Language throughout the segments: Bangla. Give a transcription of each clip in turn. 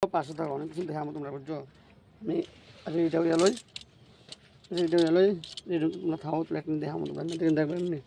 পাশে থাকো অনেক কিছু দেখা তোমরা বুঝছো আমি এইটাও এলোই তোমরা থাও তো একদিন দেখা তোমরা দেখবেন এমনি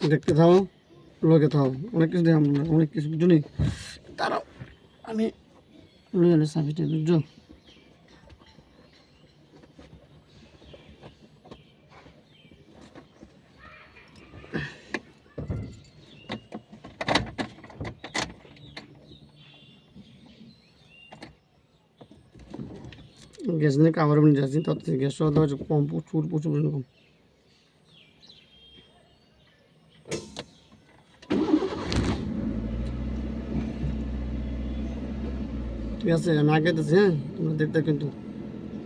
দেখতে থাও লোকে থাও অনেক কিছু দেখাম অনেক কিছু বুঝছো নি তারাও আমি লই আলে সাবিটা বুঝছো গ্যাস নিয়ে কাভার বনে যাচ্ছি তার থেকে গ্যাস দেওয়া কম প্রচুর প্রচুর কম ঠিক আছে আমি আগে দিচ্ছি হ্যাঁ তোমরা দেখতে কিন্তু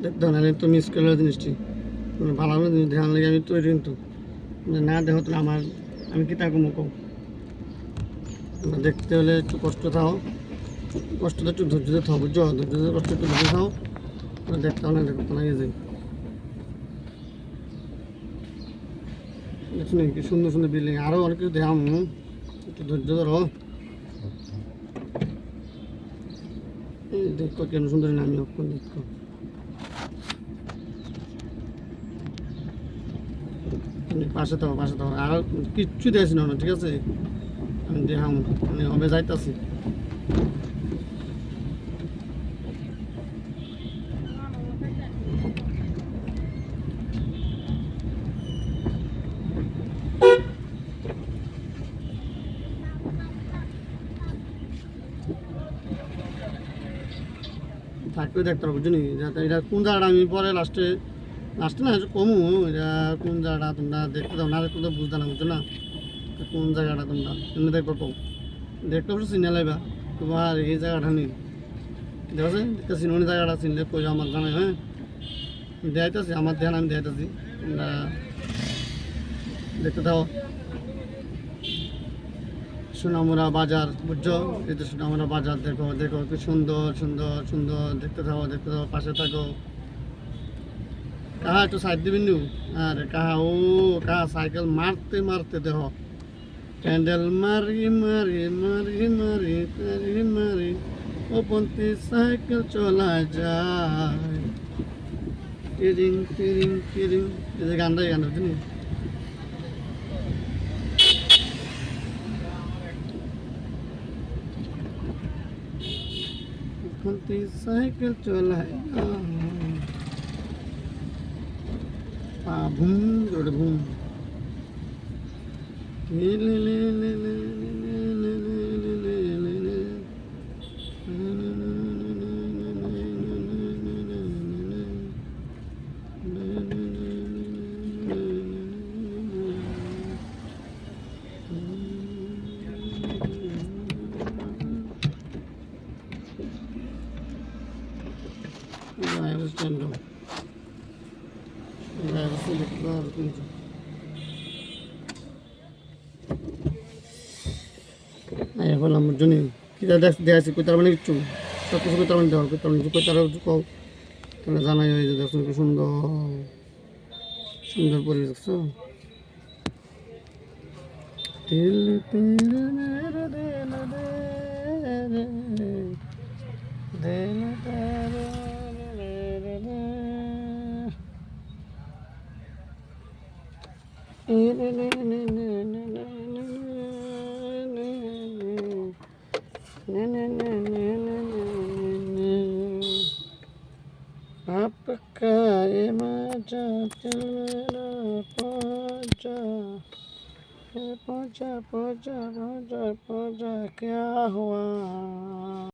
দেখতে না তো মিস করলে জিনিসটি তোমরা ভালো ভালো জিনিস ধ্যান লেগে আমি তৈরি কিন্তু না দেখো তাহলে আমার আমি কি তাকে মুখ তোমরা দেখতে হলে একটু কষ্ট থাও কষ্টটা একটু ধৈর্য দিতে থাও বুঝছো ধৈর্য কষ্ট একটু ধৈর্য থাও দেখতে না দেখতে না যাই দেখছো নাকি সুন্দর সুন্দর বিল্ডিং আরও অনেক কিছু দেখাম একটু ধৈর্য ধরো দেখো কেন সুন্দর নামি অক্ষণ দেখো পাশে থাকো আর কিচ্ছু দিয়েছি না ঠিক আছে আমি দেখাম মানে হবে যাইতাছি থাকলে দেখতে পারবো বুঝলি যাতে এটা কোন জায়গাটা আমি পরে লাস্টে না কমু এটা কোন জায়গাটা তোমরা দেখতে দাও না দেখতে তো বুঝতে না বুঝছো না কোন জায়গাটা তোমরা এমনি দেখবো কম দেখতে অবশ্য চিনে লাইবা তোমার এই জায়গাটা নেই দেখো দেখতে চিনি জায়গাটা চিনলে কই আমার জানাই হ্যাঁ দেখাইতেছি আমার ধ্যান আমি দেখাইতেছি তোমরা দেখতে দাও সোনামুড়া বাজার বুঝছো এই তো সোনামুড়া বাজার দেখো দেখো কি সুন্দর সুন্দর সুন্দর দেখতে থাকো পাশে থাকো কাহা একটু সাইড দিবেন নু আরে কাহা সাইকেল মারতে মারতে দেখো প্যান্ডেল মারি মারি মারি মারি মারি মারি ও পন্থী সাইকেল চলা যায় টিরিং টিরিং টিরিং এই যে গানটা বুঝলি পন্থী সাইকেল চলায় ভুম জোরে ভুম এখন আমার জন্য কী দেখাচ্ছি কইতার মানে কিচ্ছু সব কিছু কইতার মানে দেওয়ার কইতার মানে কইতার কও তাহলে জানাই হয়ে যে দেখছো কি সুন্দর সুন্দর পরিবেশ দেখছো आपका ये मजा दिल मेरा पहुंचा पहुंचा पहुंचा पहुंचा पहुंचा क्या हुआ